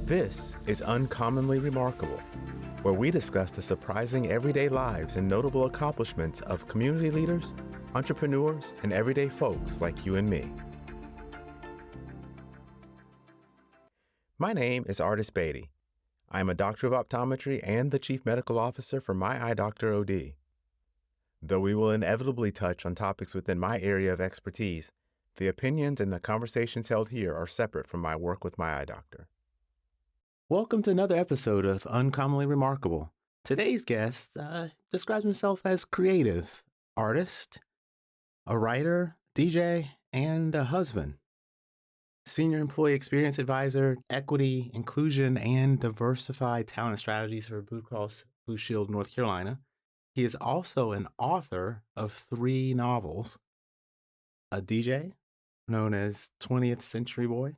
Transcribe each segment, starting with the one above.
This is Uncommonly Remarkable, where we discuss the surprising everyday lives and notable accomplishments of community leaders, entrepreneurs, and everyday folks like you and me. My name is Artist Beatty. I am a doctor of optometry and the chief medical officer for My Eye Doctor OD. Though we will inevitably touch on topics within my area of expertise, the opinions and the conversations held here are separate from my work with my eye doctor. Welcome to another episode of Uncommonly Remarkable. Today's guest describes himself as creative, artist, a writer, DJ, and a husband. Senior Employee Experience Advisor, Equity, Inclusion, and Diversified Talent Strategies for Blue Cross Blue Shield, North Carolina. He is also an author of 3 novels, a DJ known as 20th Century Boy,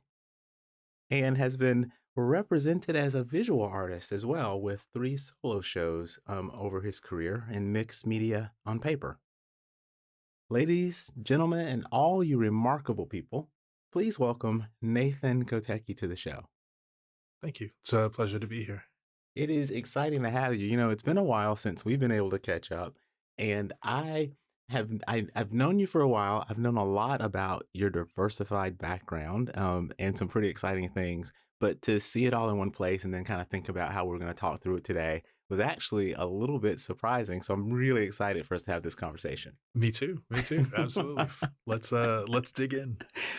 and has been represented as a visual artist as well with 3 solo shows over his career in mixed media on paper. Ladies, gentlemen, and all you remarkable people, please welcome Nathan Kotecki to the show. Thank you. It's a pleasure to be here. It is exciting to have you. You know, it's been a while since we've been able to catch up, and I've known you for a while. I've known a lot about your diversified background and some pretty exciting things. But to see it all in one place and then kind of think about how we're going to talk through it today was actually a little bit surprising. So I'm really excited for us to have this conversation. Me too. Absolutely. Let's dig in.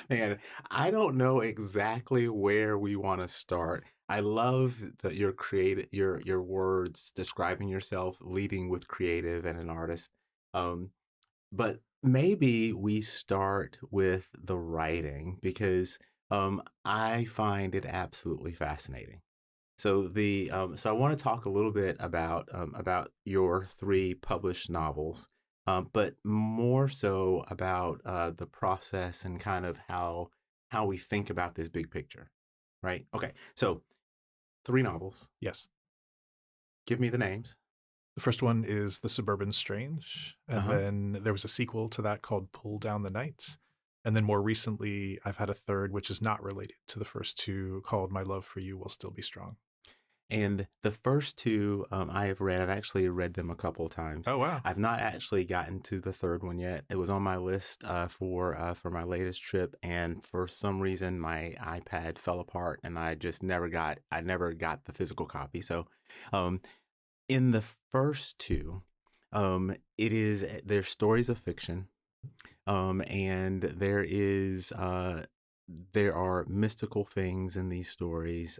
Man, I don't know exactly where we want to start. I love that your words describing yourself, leading with creative and an artist. But maybe we start with the writing because I find it absolutely fascinating. So I want to talk a little bit about your 3 published novels, but more so about the process and kind of how we think about this big picture, right? Okay, so 3 novels. Yes. Give me the names. The first one is The Suburban Strange, and then there was a sequel to that called Pull Down the Night. And then more recently, I've had a third, which is not related to the first 2, called My Love for You Will Still Be Strong. And the first 2 I have read. I've actually read them a couple of times. Oh, wow. I've not actually gotten to the third one yet. It was on my list for my latest trip, and for some reason my iPad fell apart, and I never got the physical copy. So, in the first 2, they're stories of fiction, and there are mystical things in these stories,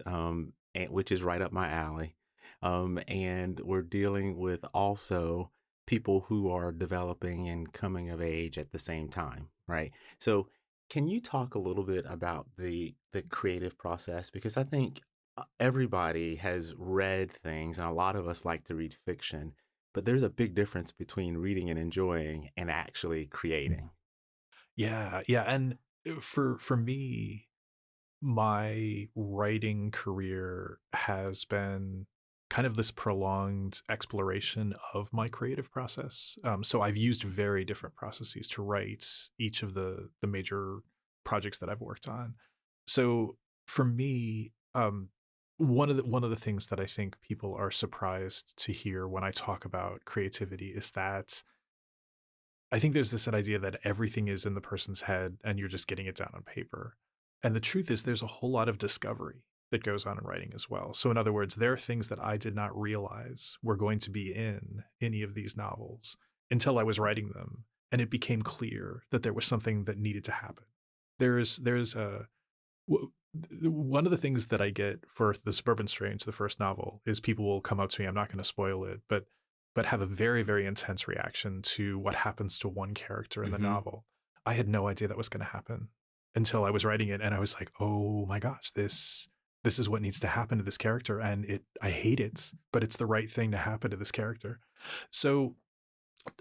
which is right up my alley. And we're dealing with also people who are developing and coming of age at the same time, right? So can you talk a little bit about the creative process? Because I think everybody has read things, and a lot of us like to read fiction, but there's a big difference between reading and enjoying and actually creating. Yeah. And for me, my writing career has been kind of this prolonged exploration of my creative process. So I've used very different processes to write each of the major projects that I've worked on. So for me, one of the things that I think people are surprised to hear when I talk about creativity is that I think there's this idea that everything is in the person's head and you're just getting it down on paper. And the truth is there's a whole lot of discovery that goes on in writing as well. So in other words, there are things that I did not realize were going to be in any of these novels until I was writing them. And it became clear that there was something that needed to happen. One of the things that I get for The Suburban Strange, the first novel, is people will come up to me, I'm not going to spoil it, but have a very, very intense reaction to what happens to one character in the novel. I had no idea that was going to happen until I was writing it, and I was like, oh my gosh, this is what needs to happen to this character, and I hate it, but it's the right thing to happen to this character. So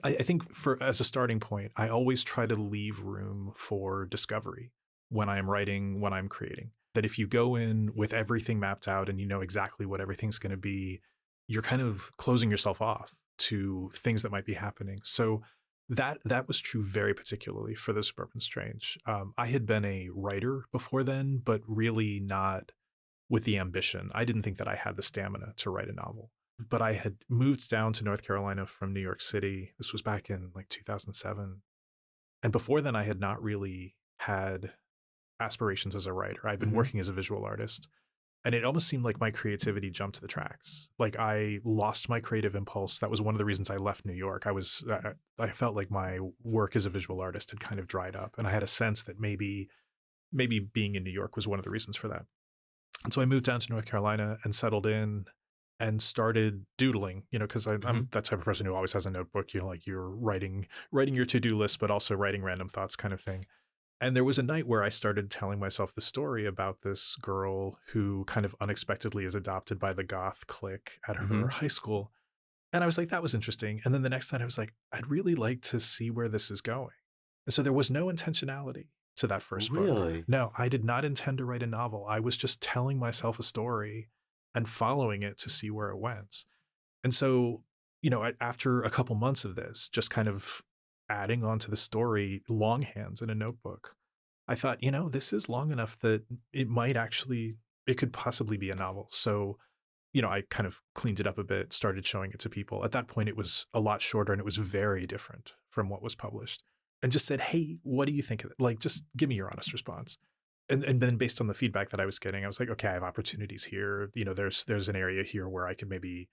I think as a starting point, I always try to leave room for discovery when I am writing, when I'm creating. That if you go in with everything mapped out and you know exactly what everything's going to be, you're kind of closing yourself off to things that might be happening. So that was true very particularly for The Suburban Strange. I had been a writer before then, but really not with the ambition. I didn't think that I had the stamina to write a novel, but I had moved down to North Carolina from New York City. This was back in like 2007. And before then, I had not really had aspirations as a writer. I'd been Mm-hmm. working as a visual artist. And it almost seemed like my creativity jumped the tracks. Like I lost my creative impulse. That was one of the reasons I left New York. I felt like my work as a visual artist had kind of dried up, and I had a sense that maybe being in New York was one of the reasons for that. And so I moved down to North Carolina and settled in and started doodling, because Mm-hmm. I'm that type of person who always has a notebook, like you're writing your to-do list, but also writing random thoughts kind of thing. And there was a night where I started telling myself the story about this girl who kind of unexpectedly is adopted by the goth clique at Mm-hmm. her high school. And I was like, that was interesting. And then the next night I was like, I'd really like to see where this is going. And so there was no intentionality to that first book. Really? No, I did not intend to write a novel. I was just telling myself a story and following it to see where it went. And so, after a couple months of this, just kind of adding on to the story longhand in a notebook, I thought, this is long enough that it could possibly be a novel. So, I kind of cleaned it up a bit, started showing it to people. At that point, it was a lot shorter and it was very different from what was published. And just said, hey, what do you think of it? Like, just give me your honest response. And then based on the feedback that I was getting, I was like, okay, I have opportunities here. There's an area here where I could maybe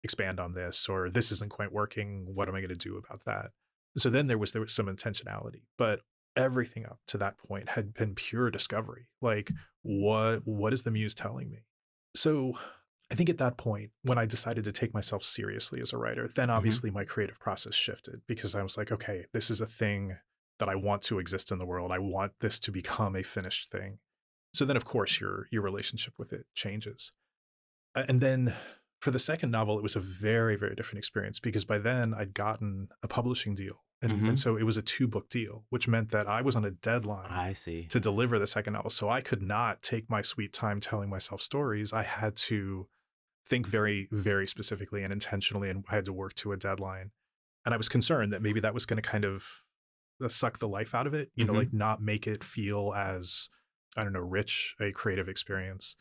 expand on this, or this isn't quite working. What am I going to do about that? So then there was some intentionality, but everything up to that point had been pure discovery. Like, what is the muse telling me? So I think at that point, when I decided to take myself seriously as a writer, then Mm-hmm. obviously my creative process shifted, because I was like, okay, this is a thing that I want to exist in the world. I want this to become a finished thing. So then, of course, your relationship with it changes. And then for the second novel, it was a very, very different experience, because by then I'd gotten a publishing deal. And Mm-hmm. so it was a 2-book deal, which meant that I was on a deadline I see. to deliver the second novel. So I could not take my sweet time telling myself stories. I had to think very, very specifically and intentionally, and I had to work to a deadline. And I was concerned that maybe that was going to kind of suck the life out of it, Mm-hmm. like not make it feel as, I don't know, rich a creative experience.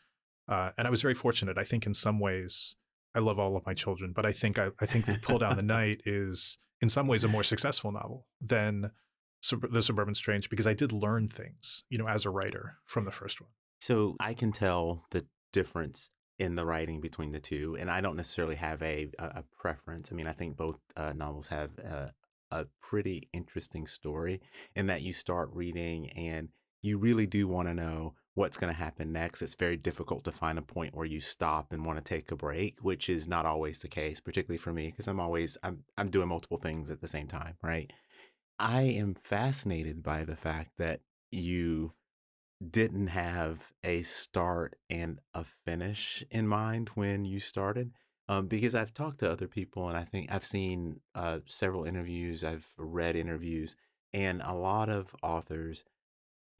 And I was very fortunate. I think in some ways, I love all of my children, but I think that Pull Down the Night is in some ways a more successful novel than The Suburban Strange, because I did learn things, as a writer from the first one. So I can tell the difference in the writing between the two, and I don't necessarily have a preference. I mean, I think both novels have a pretty interesting story in that you start reading and you really do want to know what's going to happen next. It's very difficult to find a point where you stop and want to take a break, which is not always the case, particularly for me, because I'm doing multiple things at the same time, right? I am fascinated by the fact that you didn't have a start and a finish in mind when you started. Because I've talked to other people and I think I've seen several interviews, I've read interviews, and a lot of authors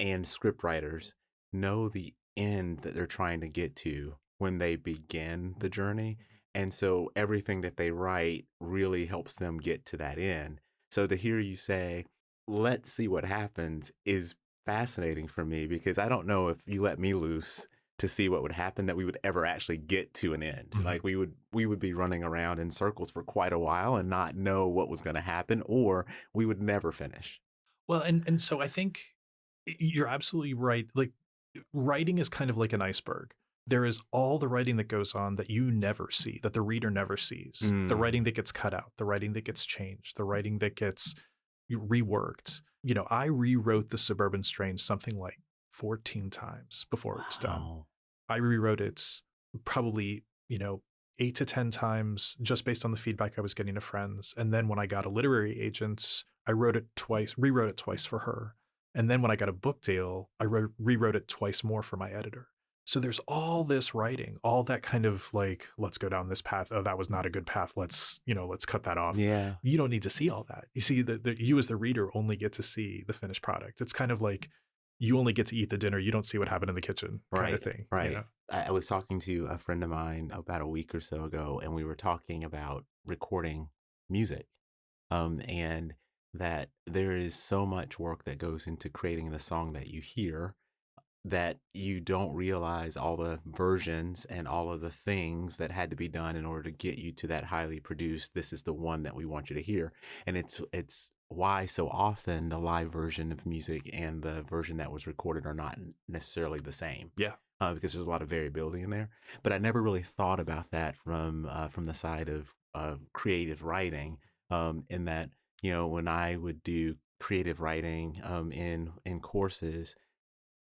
and script writers know the end that they're trying to get to when they begin the journey. And so everything that they write really helps them get to that end. So to hear you say, let's see what happens is fascinating for me because I don't know if you let me loose to see what would happen that we would ever actually get to an end. Mhm. Like we would be running around in circles for quite a while and not know what was going to happen or we would never finish. Well, and so I think you're absolutely right. Like, writing is kind of like an iceberg. There is all the writing that goes on that you never see, that the reader never sees. The Mm. writing that gets cut out, the writing that gets changed, the writing that gets reworked. I rewrote The Suburban Strange something like 14 times before it was done. Wow. I rewrote it probably, 8 to 10 times just based on the feedback I was getting to friends. And then when I got a literary agent, I rewrote it twice for her. And then when I got a book deal, I rewrote it twice more for my editor. So there's all this writing, all that kind of like, let's go down this path. Oh, that was not a good path. Let's cut that off. Yeah. You don't need to see all that. You see that you as the reader only get to see the finished product. It's kind of like you only get to eat the dinner. You don't see what happened in the kitchen kind of Right. thing, Right. I was talking to a friend of mine about a week or so ago, and we were talking about recording music. And that there is so much work that goes into creating the song that you hear that you don't realize all the versions and all of the things that had to be done in order to get you to that highly produced, this is the one that we want you to hear. And it's why so often the live version of music and the version that was recorded are not necessarily the same. Yeah. Because there's a lot of variability in there. But I never really thought about that from the side of creative writing, in that, when I would do creative writing in courses,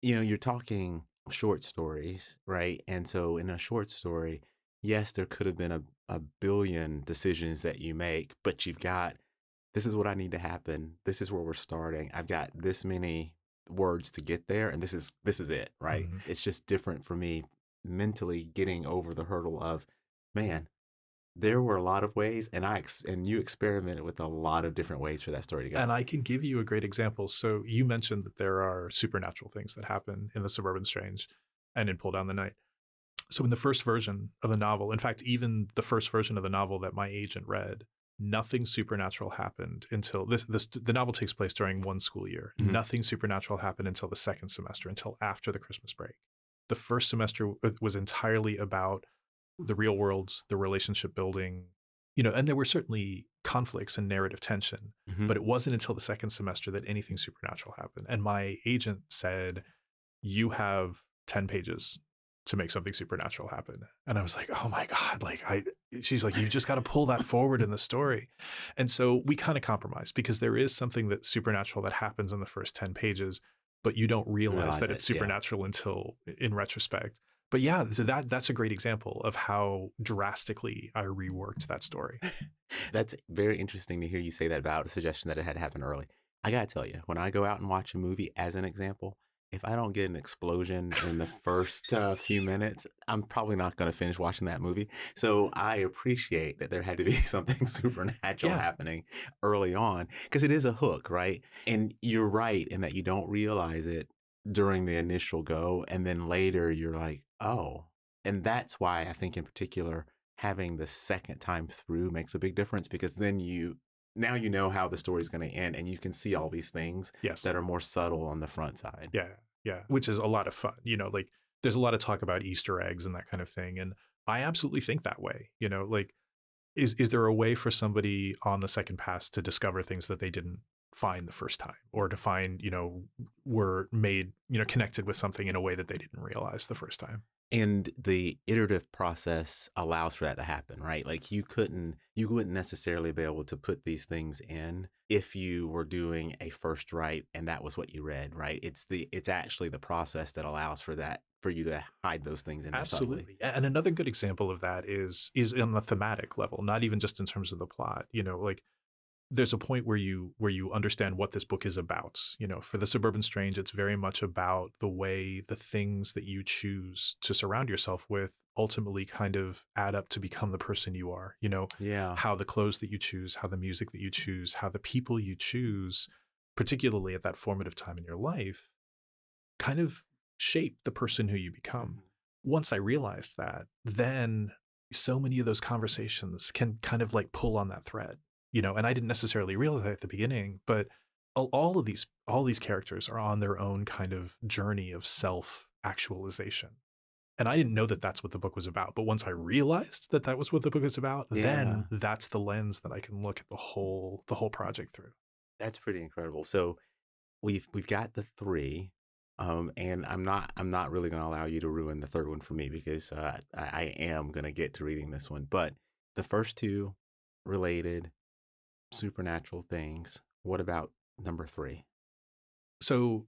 you're talking short stories, right? And so in a short story, yes, there could have been a billion decisions that you make, but you've got, this is what I need to happen. This is where we're starting. I've got this many words to get there, and this is it, right? Mhm. It's just different for me mentally getting over the hurdle of, man, there were a lot of ways, and and you experimented with a lot of different ways for that story to go. And I can give you a great example. So you mentioned that there are supernatural things that happen in The Suburban Strange and in Pull Down the Night. So in the first version of the novel, in fact, even the first version of the novel that my agent read, nothing supernatural happened until the novel takes place during one school year. Mhm. Nothing supernatural happened until the second semester, until after the Christmas break. The first semester was entirely about the real world, the relationship building, and there were certainly conflicts and narrative tension, Mhm. but it wasn't until the second semester that anything supernatural happened. And my agent said, you have 10 pages to make something supernatural happen. And I was like, oh my God, she's like, you just got to pull that forward in the story. And so we kind of compromised because there is something that's supernatural that happens in the first 10 pages, but you don't realize Realize that it's it, yeah. supernatural until in retrospect. But yeah, so that's a great example of how drastically I reworked that story. That's very interesting to hear you say that about a suggestion that it had happened early. I gotta tell you, when I go out and watch a movie, as an example, if I don't get an explosion in the first few minutes, I'm probably not going to finish watching that movie. So I appreciate that there had to be something supernatural Yeah. happening early on, because it is a hook, right? And you're right in that you don't realize it during the initial go, and then later you're like, oh. And that's why I think in particular having the second time through makes a big difference, because then now you know how the story's going to end, and you can see all these things Yes. that are more subtle on the front side. Yeah. Yeah. Which is a lot of fun. Like there's a lot of talk about Easter eggs and that kind of thing. And I absolutely think that way. Like is there a way for somebody on the second pass to discover things that they didn't find the first time, or to find, were made, connected with something in a way that they didn't realize the first time? And the iterative process allows for that to happen, right? Like you wouldn't necessarily be able to put these things in if you were doing a first write and that was what you read, right? It's actually the process that allows for that, for you to hide those things in there subtly. Absolutely. And another good example of that is on the thematic level, not even just in terms of the plot. Like there's a point where you understand what this book is about. For The Suburban Strange, it's very much about the way the things that you choose to surround yourself with ultimately kind of add up to become the person you are. Yeah. How the clothes that you choose, how the music that you choose, how the people you choose, particularly at that formative time in your life, kind of shape the person who you become. Once I realized that, then so many of those conversations can kind of like pull on that thread, and I didn't necessarily realize that at the beginning, but all these characters are on their own kind of journey of self actualization. And I didn't know that that's what the book was about. But once I realized that that was what the book was about, Yeah. then that's the lens that I can look at the whole project through. That's pretty incredible. So we've got the three, and I'm not really going to allow you to ruin the third one for me, because I am going to get to reading this one. But the first two related supernatural things. What about number three? So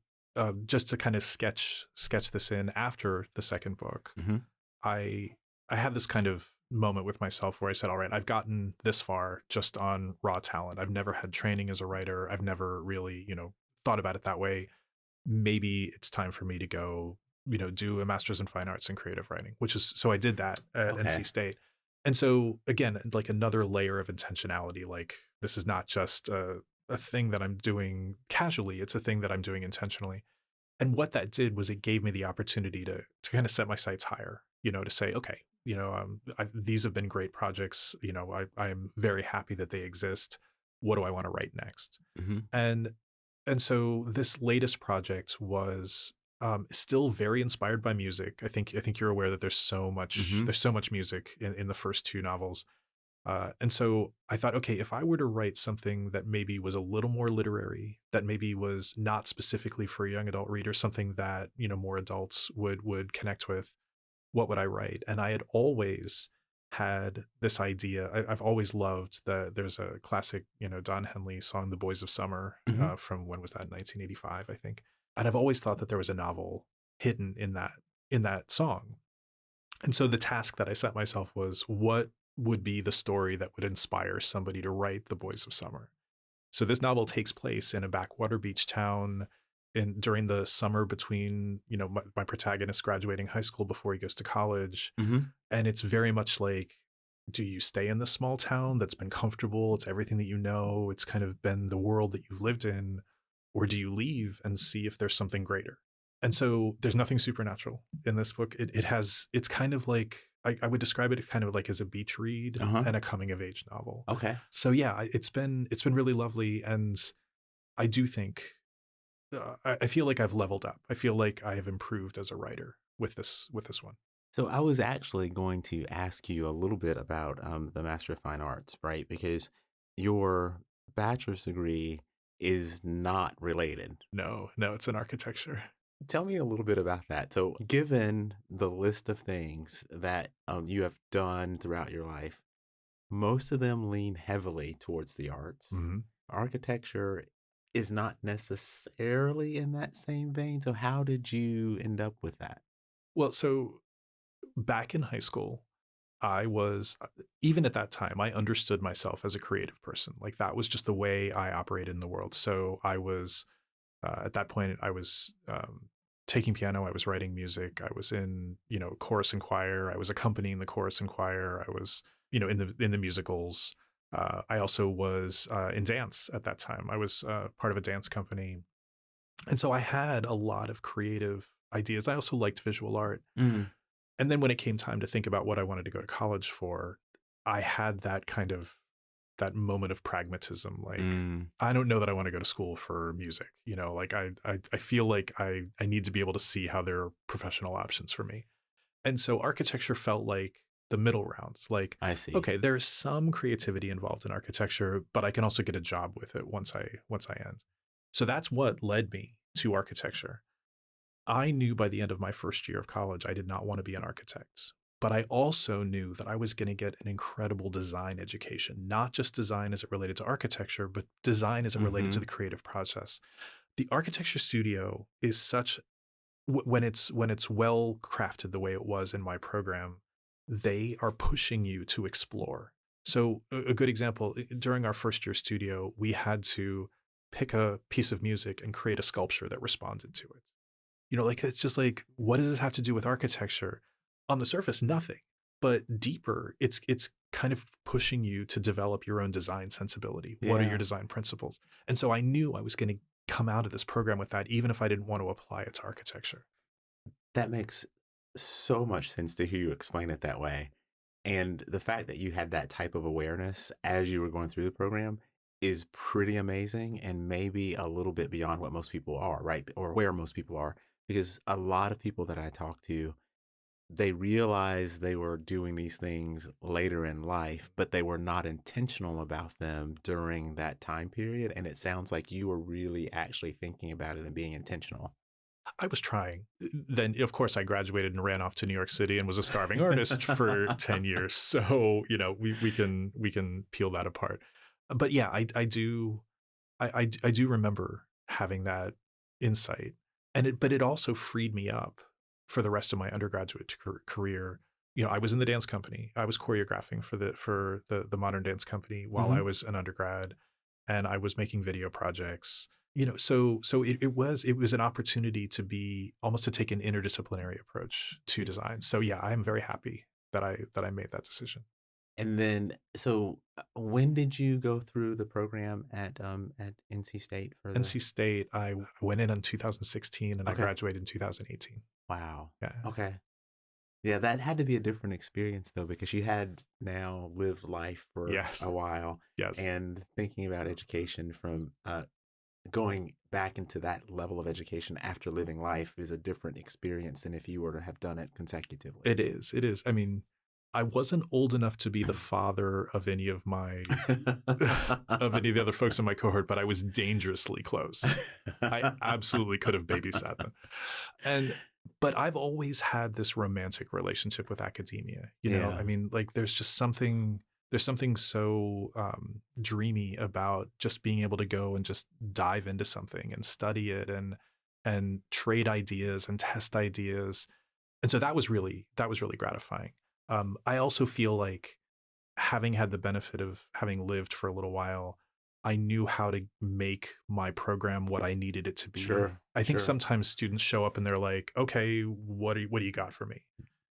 just to kind of sketch this in after the second book, Mm-hmm. I I had this kind of moment with myself where I said, all right, I've gotten this far just on raw talent. I've never had training as a writer. I've never really, thought about it that way. Maybe it's time for me to go, do a master's in fine arts and creative writing, which is, so I did that at Okay. NC State. And so again, like another layer of intentionality, like this is not just a thing that I'm doing casually. It's a thing that I'm doing intentionally. And what that did was it gave me the opportunity to kind of set my sights higher, to say, okay, these have been great projects. I'm very happy that they exist. What do I want to write next? Mm-hmm. And and so this latest project was Still very inspired by music. I think you're aware that Hmm. there's so much music in the first two novels. And so I thought, okay, if I were to write something that maybe was a little more literary, that maybe was not specifically for a young adult reader, something that, more adults would connect with, what would I write? And I had always had this idea. I've always loved there's a classic, Don Henley song, The Boys of Summer, Hmm. from when was that? 1985, I think. And I've always thought that there was a novel hidden in that song. And so the task that I set myself was, what would be the story that would inspire somebody to write The Boys of Summer? So this novel takes place in a backwater beach town during the summer between, my protagonist graduating high school before he goes to college. Hmm. And it's very much like, do you stay in the small town that's been comfortable? It's everything that you know. It's kind of been the world that you've lived in. Or do you leave and see if there's something greater? And so there's nothing supernatural in this book. It's kind of like, I would describe it kind of like as a beach read Uh-huh. and a coming of age novel. Okay. So yeah, it's been really lovely, and I do think I feel like I've leveled up. I feel like I have improved as a writer with this one. So I was actually going to ask you a little bit about the Master of Fine Arts, right? Because your bachelor's degree is not related. No, no, it's an architecture. Tell me a little bit about that. So, given the list of things that you have done throughout your life, most of them lean heavily towards the arts. Hmm. Architecture is not necessarily in that same vein. So, how did you end up with that? Well, so back in high school, I was, even at that time, I understood myself as a creative person. Like, that was just the way I operated in the world. So I was, at that point, I was taking piano, I was writing music, I was in, chorus and choir, I was accompanying the chorus and choir, I was, in the musicals. I also was in dance at that time. I was part of a dance company. And so I had a lot of creative ideas. I also liked visual art. Mm, And then when it came time to think about what I wanted to go to college for, I had that moment of pragmatism. Like, mm, I don't know that I want to go to school for music. Like I feel like I need to be able to see how there are professional options for me. And so architecture felt like the middle rounds. Like, I see. okay, there's some creativity involved in architecture, but I can also get a job with it once I end. So that's what led me to architecture. I knew by the end of my first year of college, I did not want to be an architect. But I also knew that I was going to get an incredible design education, not just design as it related to architecture, but design as it related to Mm-hmm. the creative process. The architecture studio is such, when it's well crafted the way it was in my program, they are pushing you to explore. So a good example, during our first year studio, we had to pick a piece of music and create a sculpture that responded to it. Like, it's just like, what does this have to do with architecture? On the surface, nothing. But deeper, it's kind of pushing you to develop your own design sensibility. What are your Yeah. design principles? And so I knew I was going to come out of this program with that, even if I didn't want to apply it to architecture. That makes so much sense to hear you explain it that way. And the fact that you had that type of awareness as you were going through the program is pretty amazing and maybe a little bit beyond what most people are, right? Or where most people are. Because a lot of people that I talk to, they realized they were doing these things later in life, but they were not intentional about them during that time period. And it sounds like you were really actually thinking about it and being intentional. I was trying. Then, of course, I graduated and ran off to New York City and was a starving artist for 10 years. So, we can peel that apart. But yeah, I do remember having that insight, but it also freed me up for the rest of my undergraduate career. I was in the dance company. I was choreographing for the modern dance company while I Hmm. was an undergrad, and I was making video projects. So it was an opportunity to take an interdisciplinary approach to design. So yeah, I am very happy that I made that decision. And then, so when did you go through the program at NC State for the? NC State, I went in 2016 and I Okay. graduated in 2018. Wow. Yeah. Okay. Yeah, that had to be a different experience though, because you had now lived life for Yes. a while Yes. and thinking about education from going back into that level of education after living life is a different experience than if you were to have done it consecutively. It is. It is. I mean, I wasn't old enough to be the father of any of my of any of the other folks in my cohort, but I was dangerously close. I absolutely could have babysat them. But I've always had this romantic relationship with academia. You know, Yeah. I mean, like there's something so dreamy about just being able to go and just dive into something and study it and trade ideas and test ideas. And so that was really gratifying. I also feel like, having had the benefit of having lived for a little while, I knew how to make my program what I needed it to be. Sure. I think Sure. sometimes students show up and they're like, okay, what do you got for me?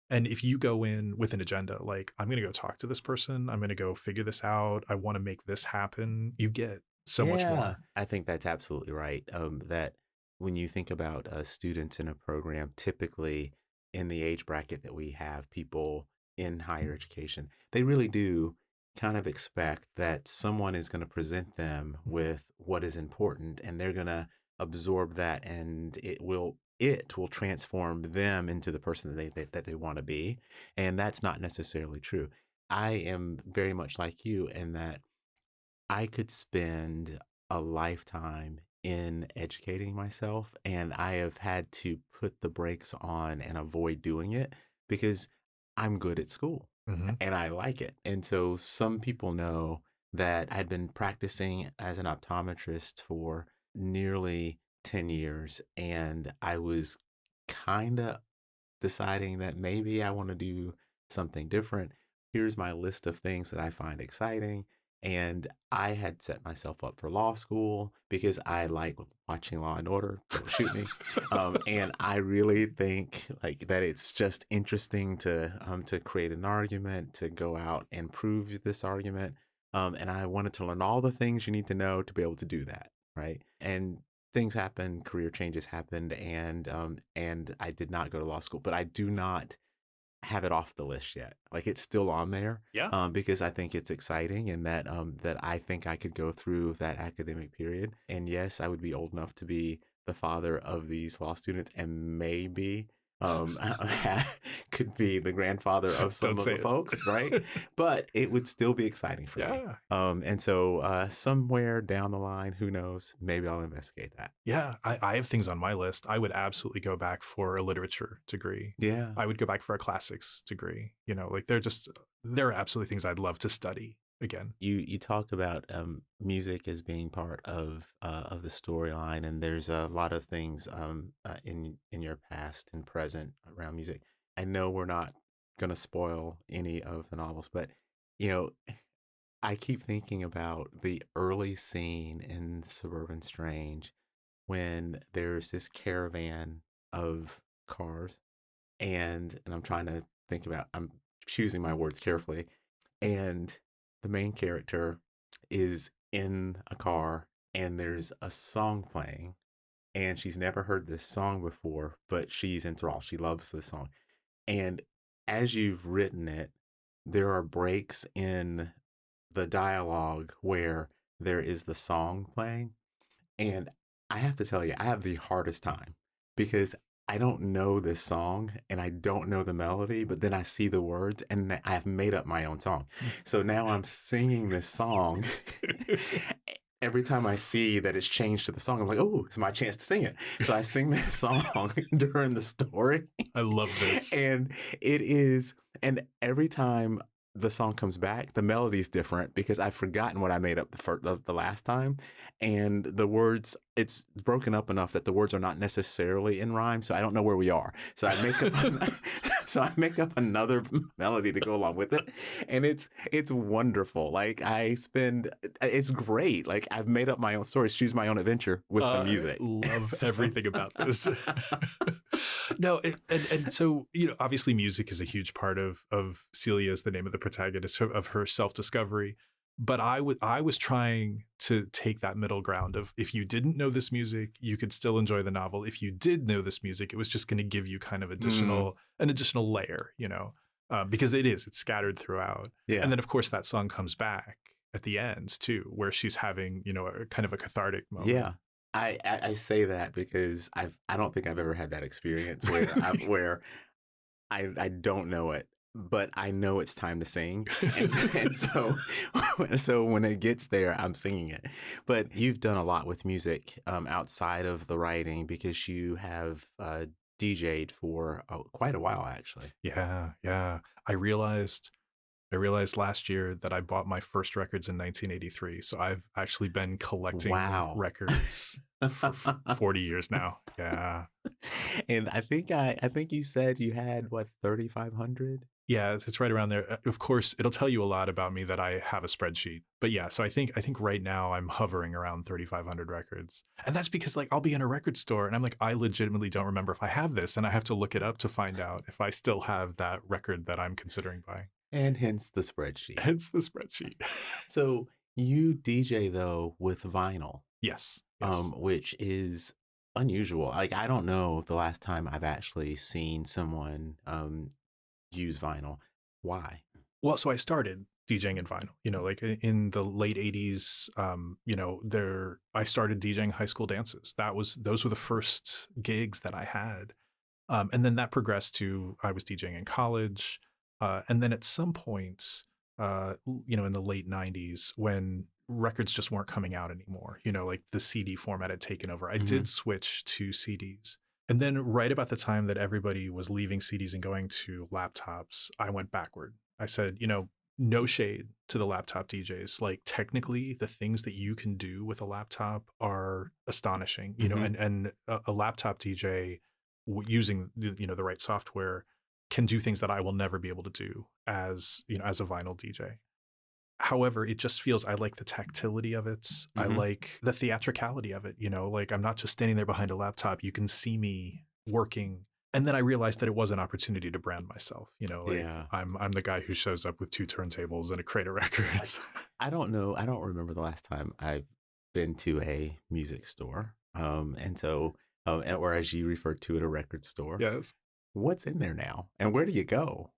And if you go in with an agenda, like, I'm going to go talk to this person, I'm going to go figure this out, I want to make this happen, you get so much Yeah, more. I think that's absolutely right. That when you think about students in a program, typically in the age bracket that we have, people in higher education, they really do kind of expect that someone is going to present them with what is important, and they're going to absorb that, and it will transform them into the person that they want to be, and that's not necessarily true. I am very much like you in that I could spend a lifetime in educating myself, and I have had to put the brakes on and avoid doing it because I'm good at school Hmm. and I like it. And so some people know that I'd been practicing as an optometrist for nearly 10 years, and I was kind of deciding that maybe I want to do something different. Here's my list of things that I find exciting. And I had set myself up for law school because I like watching Law and Order. Don't shoot me. And I really think like that it's just interesting to create an argument, to go out and prove this argument. And I wanted to learn all the things you need to know to be able to do that, right? And things happen, career changes happened, and I did not go to law school, but I do not have it off the list yet. Like it's still on there, Yeah. because I think it's exciting, and that I think I could go through that academic period. And yes, I would be old enough to be the father of these law students, and maybe um could be the grandfather of some Don't of say the it. folks, right? But it would still be exciting for me. Yeah. And so somewhere down the line, who knows, maybe I'll investigate that. Yeah, I have things on my list. I would absolutely go back for a literature degree. Yeah. I would go back for a classics degree. You know, like there are absolutely things I'd love to study again. You talk about music as being part of the storyline, and there's a lot of things in your past and present around music. I know we're not gonna spoil any of the novels, but you know, I keep thinking about the early scene in Suburban Strange when there's this caravan of cars, and I'm trying to think about, I'm choosing my words carefully, and the main character is in a car and there's a song playing, and she's never heard this song before, but she's enthralled. She loves this song. And as you've written it, there are breaks in the dialogue where there is the song playing, and I have to tell you, I have the hardest time because I don't know this song and I don't know the melody, but then I see the words and I have made up my own song. So now I'm singing this song. Every time I see that it's changed to the song, I'm like, oh, it's my chance to sing it. So I sing this song during the story. I love this. And it is, and every time the song comes back, the melody's different because I've forgotten what I made up the last time, and the words, it's broken up enough that the words are not necessarily in rhyme, so I don't know where we are. So I make up so I make up another melody to go along with it, and it's wonderful. Like it's great. Like I've made up my own stories, choose my own adventure with the music. Love So everything about this. No, and so, you know, obviously music is a huge part of Celia as the name of the protagonist of her self-discovery. But I was trying to take that middle ground of, if you didn't know this music, you could still enjoy the novel. If you did know this music, it was just going to give you kind of an additional layer, you know, because it's scattered throughout. yeah. And then of course that song comes back at the ends too, where she's having, you know, a kind of a cathartic moment. Yeah. I say that because I don't think I've ever had that experience where I don't know it, but I know it's time to sing, and so so when it gets there, I'm singing it. But you've done a lot with music outside of the writing because you have DJ'd for quite a while, actually. Yeah, yeah. I realized last year that I bought my first records in 1983. So I've actually been collecting Wow. records for 40 years now. Yeah. And I think you said you had what 3,500. Yeah, it's right around there. Of course, it'll tell you a lot about me that I have a spreadsheet. But yeah, so I think right now I'm hovering around 3,500 records. And that's because like I'll be in a record store and I'm like I legitimately don't remember if I have this and I have to look it up to find out if I still have that record that I'm considering buying. And hence the spreadsheet. Hence the spreadsheet. So you DJ though with vinyl, Yes. Yes. which is unusual. Like I don't know the last time I've actually seen someone use vinyl. Why? Well, so I started DJing in vinyl, like in the late 80s, there I started DJing high school dances. Those were the first gigs that I had. And then that progressed to I was DJing in college. And then at some point, in the late 90s, when records just weren't coming out anymore, like the CD format had taken over, I Hmm. did switch to CDs. And then right about the time that everybody was leaving CDs and going to laptops, I went backward. I said, no shade to the laptop DJs. Like technically the things that you can do with a laptop are astonishing, Hmm. and a laptop DJ using the right software can do things that I will never be able to do as a vinyl DJ. However, it just feels I like the tactility of it. I Hmm. like the theatricality of it, like I'm not just standing there behind a laptop. You can see me working. And then I realized that it was an opportunity to brand myself, like Yeah. I'm the guy who shows up with two turntables and a crate of records. I don't know. I don't remember the last time I've been to a music store. And so, or as you referred to it, a record store. Yes. What's in there now, and where do you go?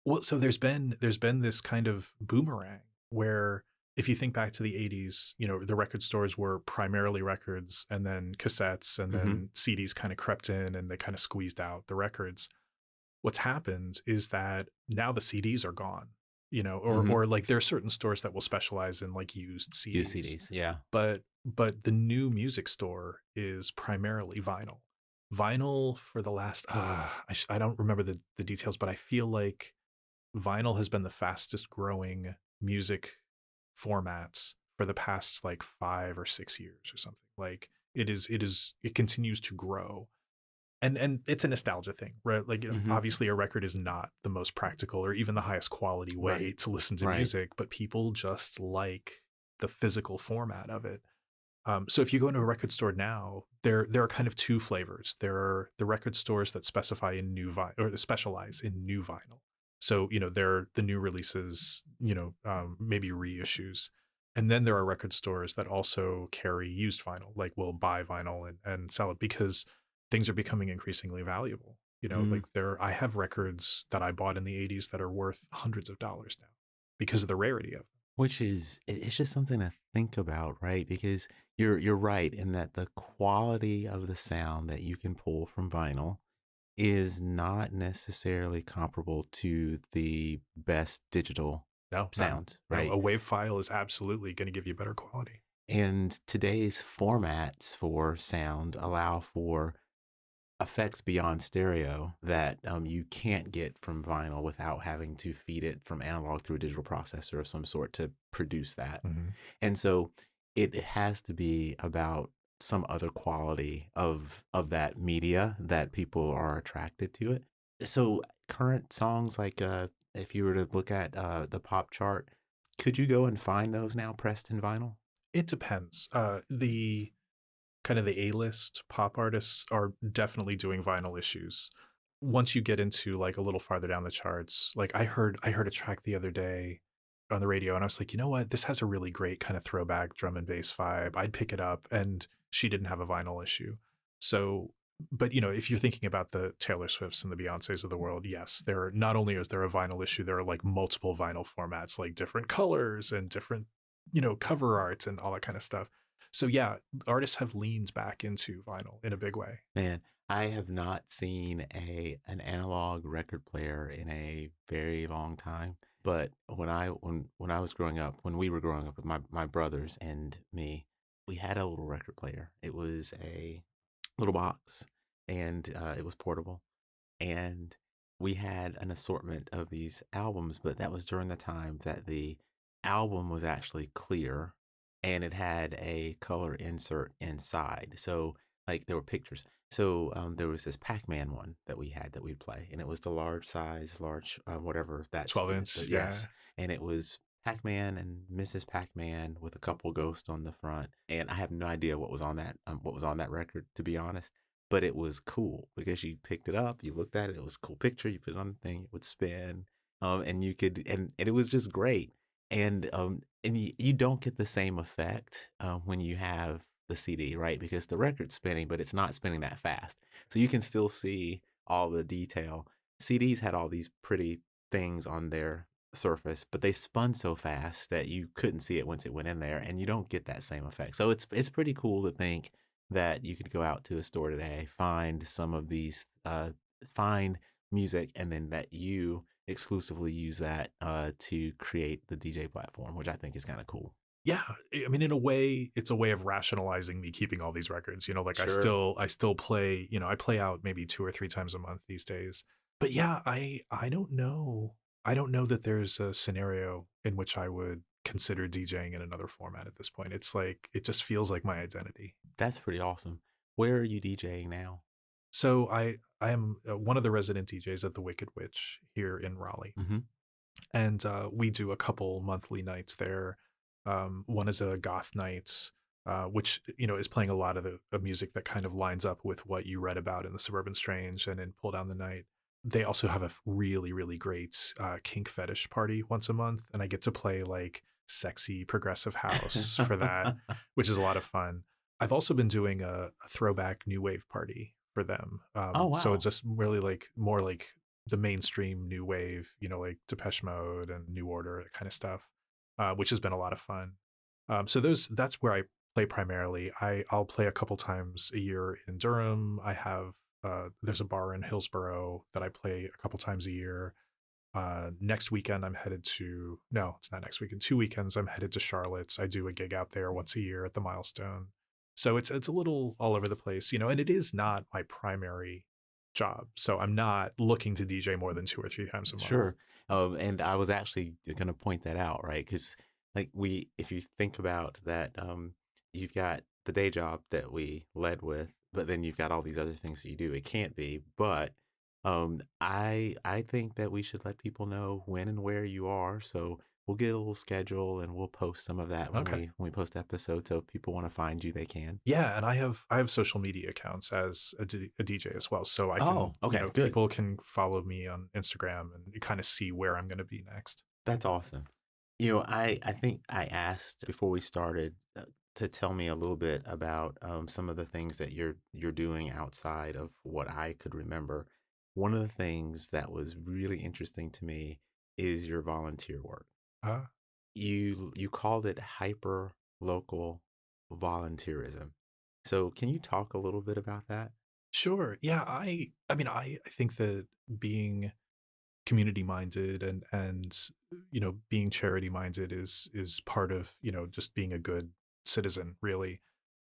Well, so there's been this kind of boomerang where if you think back to the 80s, the record stores were primarily records and then cassettes and Hmm. then CDs kind of crept in and they kind of squeezed out the records. What's happened is that now the CDs are gone, or Hmm. or like there are certain stores that will specialize in like used Use CDs, CDs. Yeah. but the new music store is primarily vinyl. Vinyl for the last I don't remember the details, but I feel like vinyl has been the fastest growing music formats for the past like 5 or 6 years or something. Like it continues to grow. And it's a nostalgia thing, right? Like, Hmm. obviously a record is not the most practical or even the highest quality way Right. to listen to Right. music, but people just like the physical format of it. So if you go into a record store now, there are kind of two flavors. There are the record stores that specify in new vinyl or specialize in new vinyl. So they're the new releases, maybe reissues, and then there are record stores that also carry used vinyl, like will buy vinyl and sell it because things are becoming increasingly valuable. Mm. Like I have records that I bought in the 80s that are worth hundreds of dollars now because of the rarity of them. Which is it's just something to think about, right? Because you're right in that the quality of the sound that you can pull from vinyl is not necessarily comparable to the best digital No, no, sounds, no. right? A WAV file is absolutely going to give you better quality. And today's formats for sound allow for effects beyond stereo that you can't get from vinyl without having to feed it from analog through a digital processor of some sort to produce that. Mhm. And so it has to be about some other quality of that media that people are attracted to it. So current songs like if you were to look at the pop chart, could you go and find those now pressed in vinyl? It depends. The kind of the A-list pop artists are definitely doing vinyl issues. Once you get into like a little farther down the charts, like I heard a track the other day on the radio and I was like, you know what? This has a really great kind of throwback drum and bass vibe. I'd pick it up, and she didn't have a vinyl issue. So, but if you're thinking about the Taylor Swifts and the Beyoncés of the world, yes, there are not only is there a vinyl issue, there are like multiple vinyl formats, like different colors and different, cover art and all that kind of stuff. So yeah, artists have leaned back into vinyl in a big way. Man, I have not seen a an analog record player in a very long time. But when I was growing up, when we were growing up with my brothers and me, we had a little record player. It was a little box, and it was portable. And we had an assortment of these albums, but that was during the time that the album was actually clear and it had a color insert inside. So, like, there were pictures. So, there was this Pac-Man one that we had that we'd play, and it was the large size, large, whatever that's, 12-inch, yeah. yes. And it was Pac-Man and Mrs. Pac-Man with a couple ghosts on the front. And I have no idea what was on that record, to be honest, but it was cool because you picked it up, you looked at it, it was a cool picture, you put it on the thing, it would spin, and you could, and it was just great. And you don't get the same effect when you have the CD, right? Because the record's spinning, but it's not spinning that fast, so you can still see all the detail. CDs had all these pretty things on their surface, but they spun so fast that you couldn't see it once it went in there, and you don't get that same effect. So it's pretty cool to think that you could go out to a store today, find some of these, find music, and then that you exclusively use that to create the DJ platform, which I think is kind of cool. Yeah, I mean, in a way, it's a way of rationalizing me keeping all these records. You know, like Sure. I still play. You know, I play out maybe 2 or 3 times a month these days. But yeah, I don't know. I don't know that there's a scenario in which I would consider DJing in another format at this point. It's like it just feels like my identity. That's pretty awesome. Where are you DJing now? So I am one of the resident DJs at the Wicked Witch here in Raleigh, Hmm. and we do a couple monthly nights there. One is a goth night, which you know is playing a lot of the music that kind of lines up with what you read about in the Suburban Strange and in Pull Down the Night. They also have a really great kink fetish party once a month, and I get to play like sexy progressive house for that, which is a lot of fun. I've also been doing a throwback new wave party for them. Oh So it's wow. just really like more like the mainstream new wave, you know, like Depeche Mode and New Order, that kind of stuff, which has been a lot of fun. So that's where I play primarily. I'll play a couple times a year in Durham. I have there's a bar in Hillsborough that I play a couple times a year. Next weekend I'm headed to no, it's not next weekend. 2 weekends I'm headed to Charlotte. I do a gig out there once a year at the Milestone. So it's a little all over the place, you know, and it is not my primary job. So I'm not looking to DJ more than 2 or 3 times a month. Sure. And I was actually going to point that out, right? Because, like, if you think about that, you've got the day job that we led with, but then you've got all these other things that you do. It can't be, but I think that we should let people know when and where you are. So we'll get a little schedule and we'll post some of that Okay. when we post episodes. So if people want to find you, they can. Yeah, and I have social media accounts as a DJ as well, so I can, Oh, you okay, know, good. people can follow me on Instagram and kind of see where I'm going to be next. That's awesome. You know, I think I asked before we started to tell me a little bit about some of the things that you're doing outside of what I could remember. One of the things that was really interesting to me is your volunteer work. Uh, You called it hyper local volunteerism. So can you talk a little bit about that? sure. Yeah, I mean I think that being community minded and you know being charity minded is part of, you know, just being a good citizen really.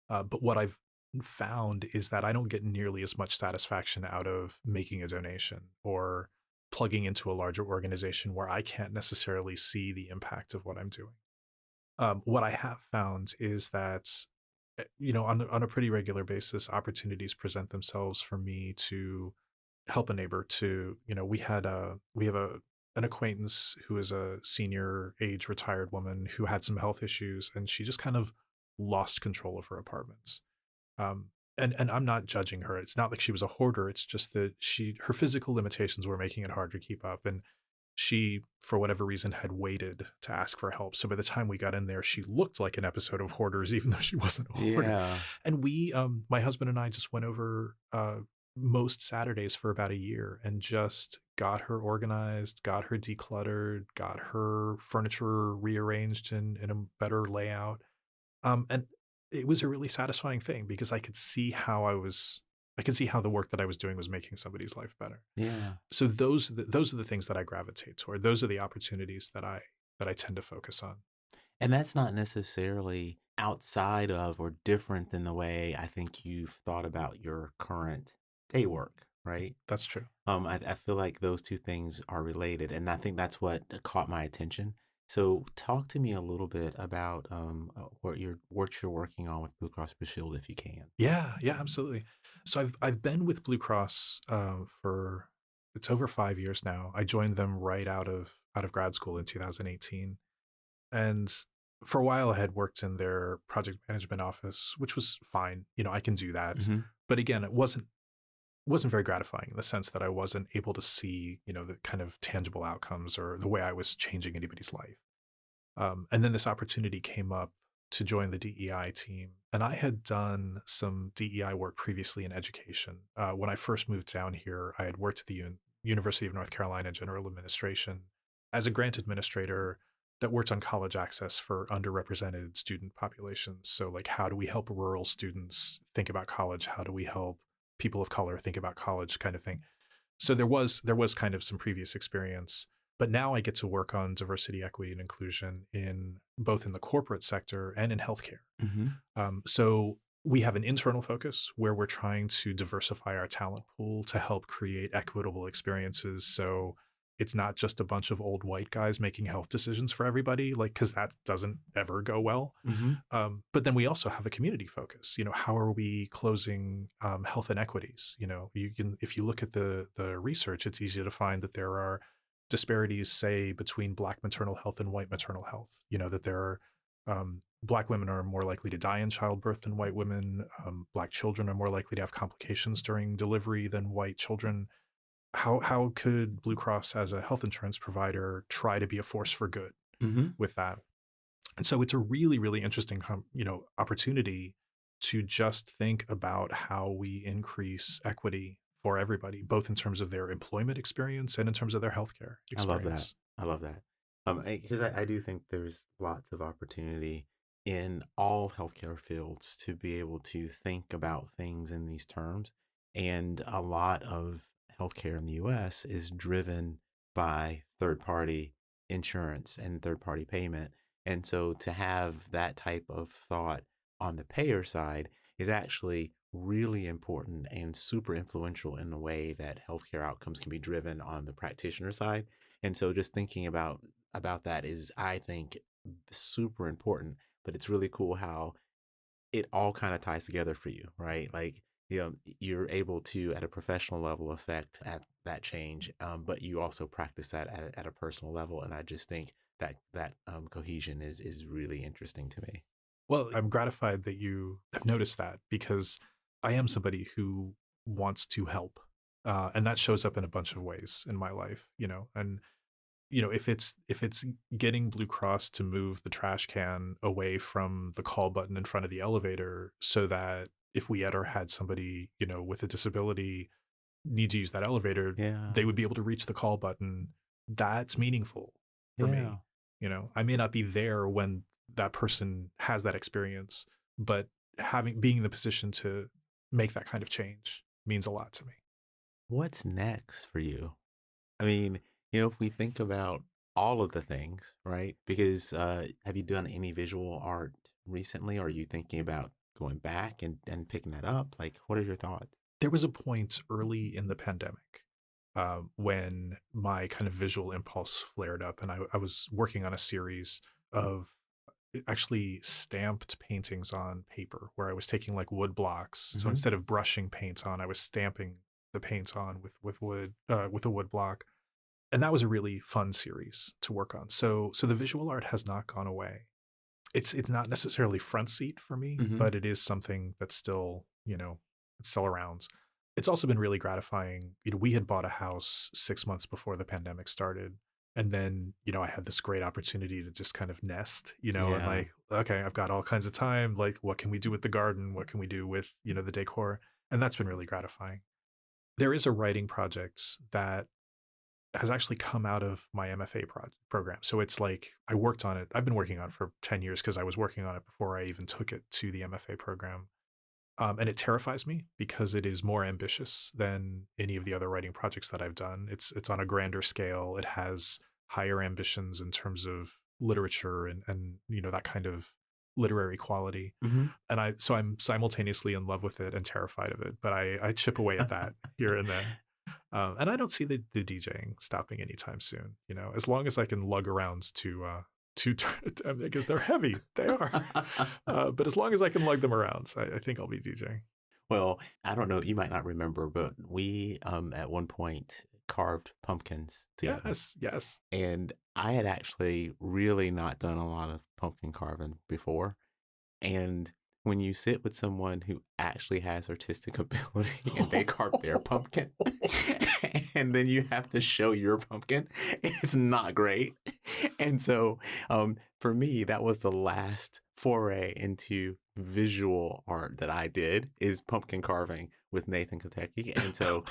But what I've found is that I don't get nearly as much satisfaction out of making a donation or plugging into a larger organization where I can't necessarily see the impact of what I'm doing. What I have found is that, you know, on a pretty regular basis, opportunities present themselves for me to help a neighbor. To, you know, we have a an acquaintance who is a senior age retired woman who had some health issues, and she just kind of lost control of her apartments. Um, and I'm not judging her. It's not like she was a hoarder. It's just that her physical limitations were making it hard to keep up. And she, for whatever reason, had waited to ask for help. So by the time we got in there, she looked like an episode of Hoarders, even though she wasn't a hoarder. Yeah. And my husband and I just went over most Saturdays for about a year and just got her organized, got her decluttered, got her furniture rearranged in a better layout. And it was a really satisfying thing because I could see how the work that I was doing was making somebody's life better. Yeah. So those are the things that I gravitate toward. Those are the opportunities that I tend to focus on. And that's not necessarily outside of or different than the way I think you've thought about your current day work, right? That's true. I feel like those two things are related, and I think that's what caught my attention. So, talk to me a little bit about what you're working on with Blue Cross Blue Shield, if you can. Yeah, yeah, absolutely. So I've been with Blue Cross for it's over 5 years now. I joined them right out of grad school in 2018, and for a while I had worked in their project management office, which was fine. I can do that, Hmm. but again, it wasn't very gratifying in the sense that I wasn't able to see the kind of tangible outcomes or the way I was changing anybody's life. And then this opportunity came up to join the DEI team. And I had done some DEI work previously in education. When I first moved down here, I had worked at the University of North Carolina General Administration as a grant administrator that worked on college access for underrepresented student populations. So, like, how do we help rural students think about college? How do we help people of color think about college, kind of thing? So there was kind of some previous experience, but now I get to work on diversity, equity, and inclusion in both in the corporate sector and in healthcare. Hmm. So we have an internal focus where we're trying to diversify our talent pool to help create equitable experiences. So it's not just a bunch of old white guys making health decisions for everybody, like, because that doesn't ever go well. Hmm. But then we also have a community focus. How are we closing health inequities? If you look at the research, it's easy to find that there are disparities, say, between Black maternal health and white maternal health. That there are Black women are more likely to die in childbirth than white women. Black children are more likely to have complications during delivery than white children. How could Blue Cross, as a health insurance provider, try to be a force for good Hmm. with that? And so it's a really, really interesting, opportunity to just think about how we increase equity for everybody, both in terms of their employment experience and in terms of their healthcare I love that. experience. I love that. Because I do think there's lots of opportunity in all healthcare fields to be able to think about things in these terms. And a lot of healthcare in the US is driven by third party insurance and third party payment. And so to have that type of thought on the payer side is actually really important and super influential in the way that healthcare outcomes can be driven on the practitioner side. And so just thinking about that is, I think, super important. But it's really cool how it all kind of ties together for you, right? Like, you're able to, at a professional level, affect at that change, but you also practice that at a personal level. And I just think that cohesion is really interesting to me. Well, I'm gratified that you have noticed that because I am somebody who wants to help. And that shows up in a bunch of ways in my life, and if it's getting Blue Cross to move the trash can away from the call button in front of the elevator so that if we ever had somebody, with a disability need to use that elevator, Yeah. they would be able to reach the call button. That's meaningful for Yeah. me. I may not be there when that person has that experience, but being in the position to make that kind of change means a lot to me. What's next for you? I mean, if we think about all of the things, right? Because have you done any visual art recently? Or are you thinking about going back and picking that up? Like, what are your thoughts? There was a point early in the pandemic when my kind of visual impulse flared up, and I was working on a series of actually stamped paintings on paper where I was taking like wood blocks. So Hmm. instead of brushing paint on, I was stamping the paint on with wood with a wood block, and that was a really fun series to work on. So the visual art has not gone away. It's not necessarily front seat for me, Hmm. but it is something that's still, it's still around. It's also been really gratifying. We had bought a house 6 months before the pandemic started. And then, I had this great opportunity to just kind of nest, and Yeah. like, okay, I've got all kinds of time. Like, what can we do with the garden? What can we do with, the decor? And that's been really gratifying. There is a writing project that has actually come out of my MFA program. So it's like I worked on it. I've been working on it for 10 years because I was working on it before I even took it to the MFA program. And it terrifies me because it is more ambitious than any of the other writing projects that I've done. It's on a grander scale. It has higher ambitions in terms of literature and that kind of literary quality. Mm-hmm. And I'm simultaneously in love with it and terrified of it. But I chip away at that here and there. And I don't see the DJing stopping anytime soon. As long as I can lug around because they're heavy. They are. But as long as I can lug them around, I think I'll be DJing. Well, I don't know. You might not remember, but we at one point carved pumpkins together. Yes. And I had actually really not done a lot of pumpkin carving before. And when you sit with someone who actually has artistic ability and they carve their pumpkin and then you have to show your pumpkin, it's not great. And so for me, that was the last foray into visual art that I did, is pumpkin carving with Nathan Kotecki. And so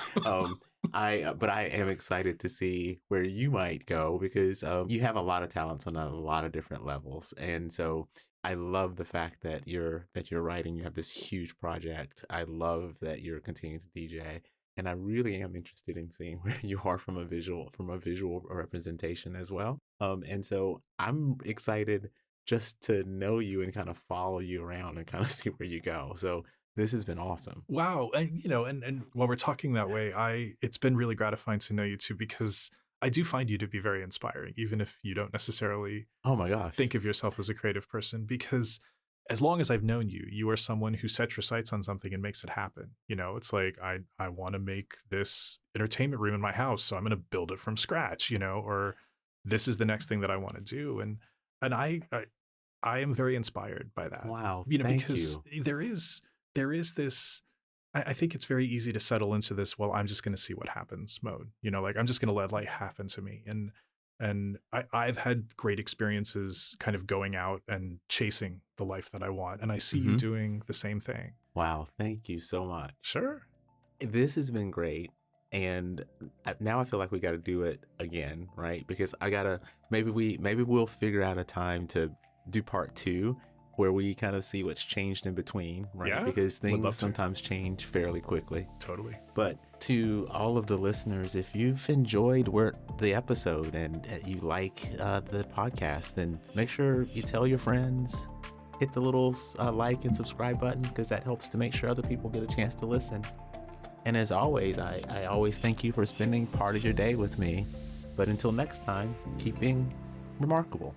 I am excited to see where you might go, because you have a lot of talents on a lot of different levels. And so I love the fact that you're writing. You have this huge project. I love that you're continuing to DJ, and I really am interested in seeing where you are from a visual representation as well. And so I'm excited just to know you and kind of follow you around and kind of see where you go. So this has been awesome. Wow. And while we're talking that way, it's been really gratifying to know you too, because I do find you to be very inspiring, even if you don't necessarily Oh my gosh. think of yourself as a creative person, because as long as I've known you, you are someone who sets your sights on something and makes it happen. It's like, I want to make this entertainment room in my house, so I'm going to build it from scratch, or this is the next thing that I want to do. And I am very inspired by that. Wow. Because there is this, I think it's very easy to settle into this, well, I'm just going to see what happens mode, like I'm just going to let life happen to me. And I've had great experiences kind of going out and chasing the life that I want. And I see you doing the same thing. Wow. Thank you so much. Sure. This has been great. And now I feel like we got to do it again, right? Because maybe we'll figure out a time to do part 2, where we kind of see what's changed in between, right? Yeah, because things sometimes change fairly quickly. Totally. But to all of the listeners, if you've enjoyed the episode and you like the podcast, then make sure you tell your friends, hit the little like and subscribe button, because that helps to make sure other people get a chance to listen. And as always, I always thank you for spending part of your day with me. But until next time, keep being remarkable.